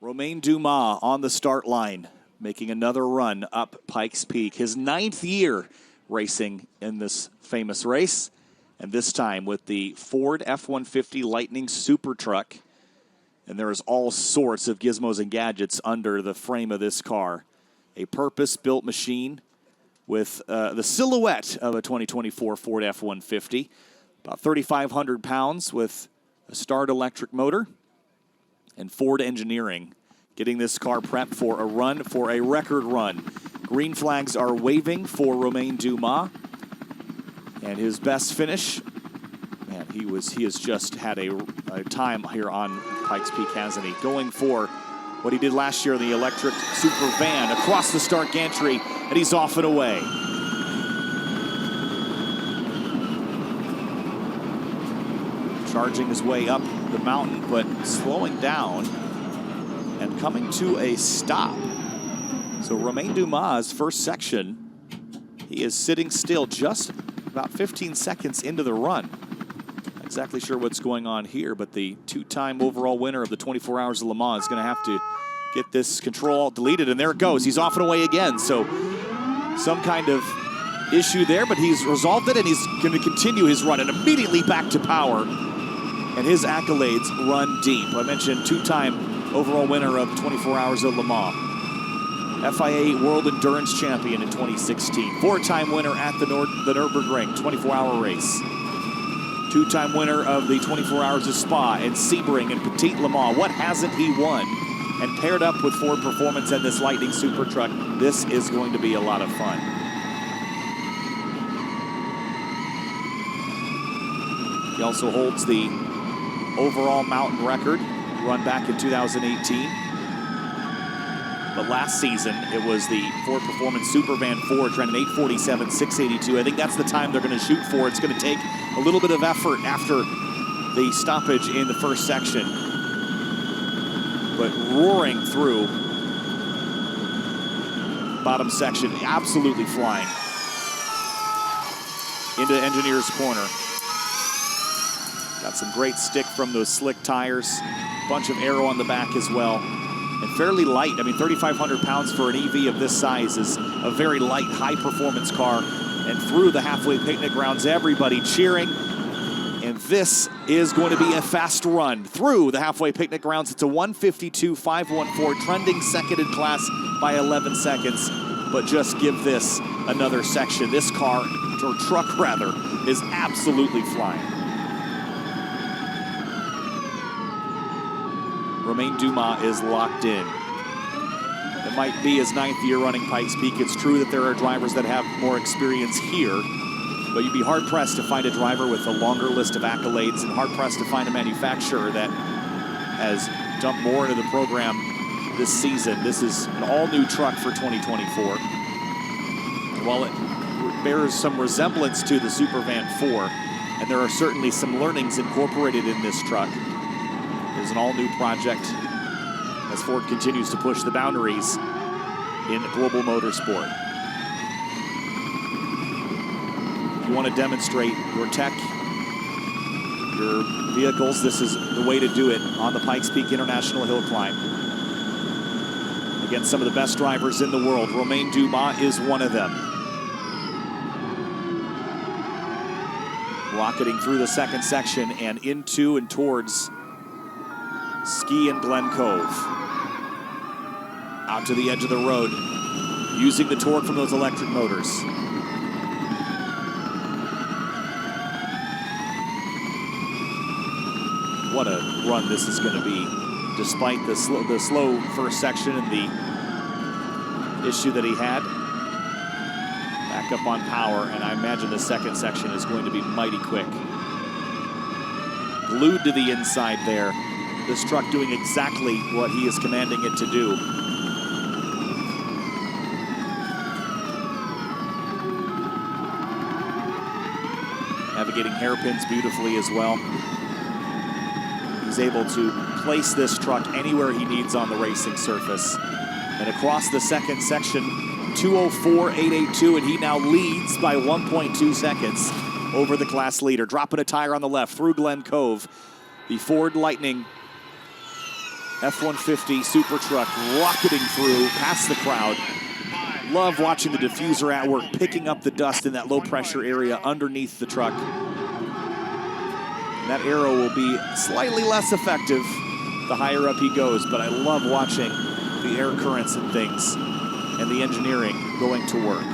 Romain Dumas on the start line, making another run up Pikes Peak. His 9th year racing in this famous race, and this time with the Ford F-150 Lightning Super Truck. And there is all sorts of gizmos and gadgets under the frame of this car. A purpose-built machine with the silhouette of a 2024 Ford F-150. About 3,500 pounds with a Start electric motor. And Ford Engineering getting this car prepped for a run, for a record run. Green flags are waving for Romain Dumas. And his best finish, man, he has just had a time here on Pikes Peak, hasn't he? Going for what he did last year in the electric super van across the start gantry, and he's off and away. Charging his way up the mountain, but slowing down and coming to a stop. So Romain Dumas' first section, he is sitting still just about 15 seconds into the run. Not exactly sure what's going on here, but the two-time overall winner of the 24 Hours of Le Mans is going to have to get this control deleted, and there it goes. He's off and away again, so some kind of issue there, but he's resolved it, and he's going to continue his run and immediately back to power. And his accolades run deep. I mentioned two-time overall winner of 24 Hours of Le Mans. FIA World Endurance Champion in 2016. Four-time winner at the Nürburgring 24-hour race. Two-time winner of the 24 Hours of Spa and Sebring and Petit Le Mans. What hasn't he won? And paired up with Ford Performance and this Lightning Super Truck, this is going to be a lot of fun. He also holds the overall mountain record, run back in 2018. But last season, it was the Ford Performance Supervan 4, trying an 8:47.682. I think that's the time they're going to shoot for. It's going to take a little bit of effort after the stoppage in the first section. But roaring through bottom section, absolutely flying into Engineer's Corner. Got some great stick from those slick tires. Bunch of aero on the back as well. And fairly light. I mean, 3,500 pounds for an EV of this size is a very light, high-performance car. And through the halfway picnic grounds, everybody cheering. And this is going to be a fast run through the halfway picnic grounds. It's a 1:52.514, trending second in class by 11 seconds. But just give this another section. This car, or truck rather, is absolutely flying. Romain Dumas is locked in. It might be his 9th year running Pikes Peak. It's true that there are drivers that have more experience here, but you'd be hard-pressed to find a driver with a longer list of accolades and hard-pressed to find a manufacturer that has dumped more into the program this season. This is an all-new truck for 2024. And while it bears some resemblance to the Supervan 4, and there are certainly some learnings incorporated in this truck, is an all-new project as Ford continues to push the boundaries in global motorsport. If you want to demonstrate your tech, your vehicles, this is the way to do it on the Pikes Peak International Hill Climb. Against some of the best drivers in the world, Romain Dumas is one of them. Rocketing through the second section and into and towards Ski and Glen Cove. Out to the edge of the road, using the torque from those electric motors. What a run this is going to be, despite the slow first section and the issue that he had. Back up on power, and I imagine the second section is going to be mighty quick. Glued to the inside there. This truck doing exactly what he is commanding it to do. Navigating hairpins beautifully as well. He's able to place this truck anywhere he needs on the racing surface. And across the second section, 2:04.882, and he now leads by 1.2 seconds over the class leader. Dropping a tire on the left through Glen Cove. The Ford Lightning F-150 Super Truck rocketing through past the crowd. Love watching the diffuser at work, picking up the dust in that low pressure area underneath the truck. And that arrow will be slightly less effective the higher up he goes, but I love watching the air currents and things and the engineering going to work.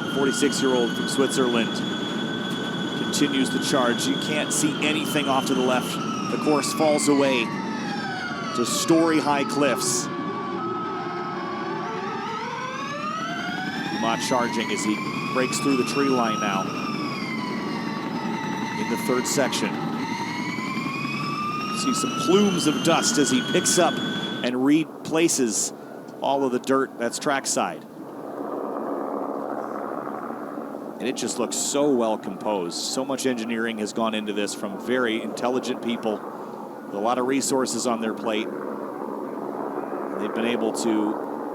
The 46-year-old from Switzerland continues the charge. You can't see anything off to the left. The course falls away to story-high cliffs. Dumas charging as he breaks through the tree line now in the third section. See some plumes of dust as he picks up and replaces all of the dirt that's trackside. And it just looks so well composed. So much engineering has gone into this from very intelligent people with a lot of resources on their plate. And they've been able to,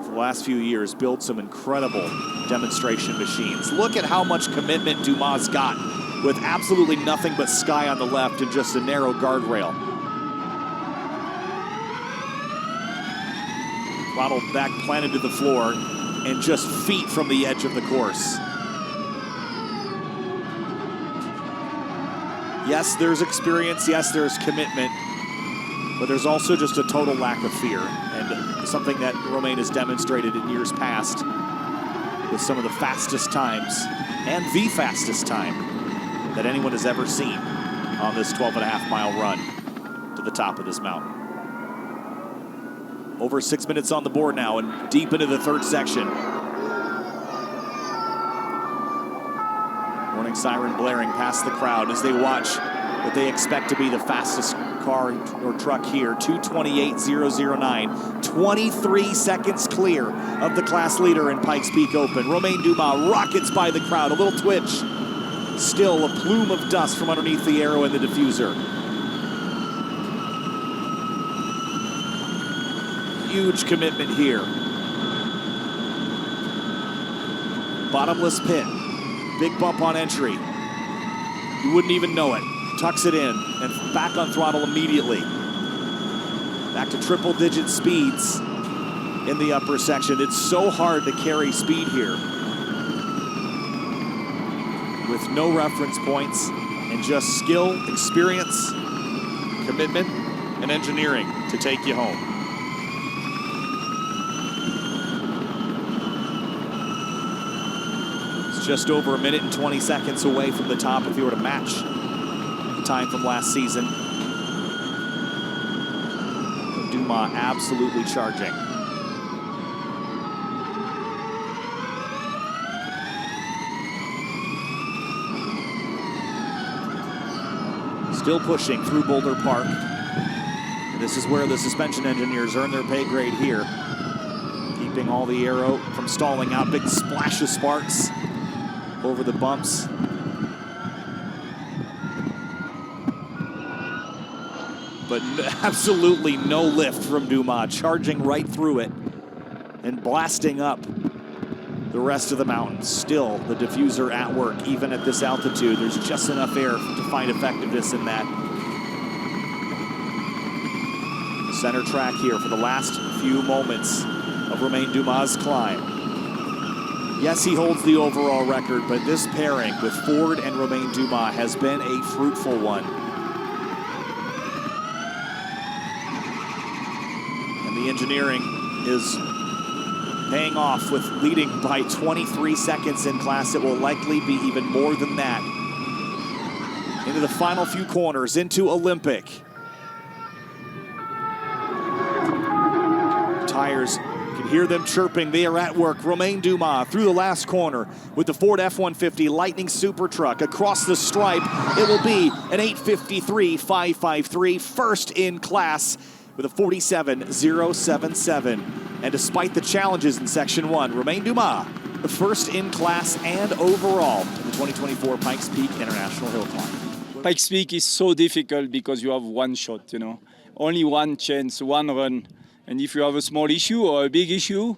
for the last few years, build some incredible demonstration machines. Look at how much commitment Dumas got with absolutely nothing but sky on the left and just a narrow guardrail. Throttle back planted to the floor and just feet from the edge of the course. Yes, there's experience, yes, there's commitment, but there's also just a total lack of fear, and something that Romain has demonstrated in years past with some of the fastest times and the fastest time that anyone has ever seen on this 12.5-mile run to the top of this mountain. Over 6 minutes on the board now and deep into the third section. Warning siren blaring past the crowd as they watch what they expect to be the fastest car or truck here. 2:28.009, 23 seconds clear of the class leader in Pikes Peak Open. Romain Dumas rockets by the crowd, a little twitch. Still a plume of dust from underneath the arrow in the diffuser. Huge commitment here. Bottomless pit. Big bump on entry. You wouldn't even know it. Tucks it in and back on throttle immediately. Back to triple-digit speeds in the upper section. It's so hard to carry speed here with no reference points and just skill, experience, commitment, and engineering to take you home. Just over 1 minute and 20 seconds away from the top if you were to match the time from last season. Dumas absolutely charging. Still pushing through Boulder Park. This is where the suspension engineers earn their pay grade here. Keeping all the aero from stalling out. Big splash of sparks over the bumps. But absolutely no lift from Dumas, charging right through it and blasting up the rest of the mountain. Still the diffuser at work, even at this altitude. There's just enough air to find effectiveness in that. Center track here for the last few moments of Romain Dumas' climb. Yes, he holds the overall record, but this pairing with Ford and Romain Dumas has been a fruitful one. And the engineering is paying off with leading by 23 seconds in class. It will likely be even more than that. Into the final few corners, into Olympic. Tires, you can hear them chirping. They are at work. Romain Dumas through the last corner with the Ford F-150 Lightning Super Truck. Across the stripe, it will be an 8:53.553, first in class with a 47.077. And despite the challenges in Section 1, Romain Dumas, the first in class and overall in the 2024 Pikes Peak International Hill Climb. Pikes Peak is so difficult because you have one shot, you know, only one chance, one run. And if you have a small issue or a big issue,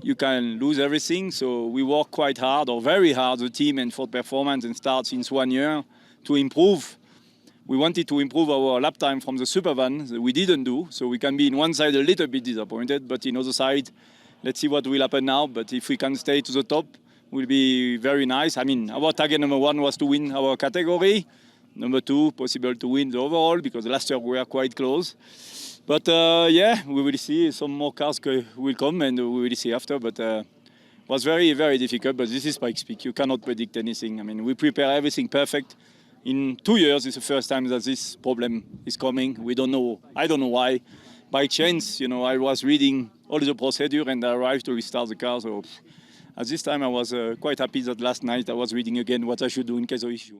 you can lose everything. So we work quite hard, or very hard, the team and Ford Performance, and start since 1 year to improve. We wanted to improve our lap time from the Supervan. We didn't do, so we can be in one side a little bit disappointed, but in other side, let's see what will happen now. But if we can stay to the top, will be very nice. I mean, our target number 1 was to win our category. Number 2, possible to win the overall, because last year we were quite close. But yeah, we will see. Some more cars will come, and we will see after. But it was very, very difficult. But this is Pikes Peak. You cannot predict anything. I mean, we prepare everything perfect. In 2 years, it's the first time that this problem is coming. We don't know. I don't know why. By chance, you know, I was reading all the procedure and I arrived to restart the car. So at this time, I was quite happy that last night I was reading again what I should do in case of issue.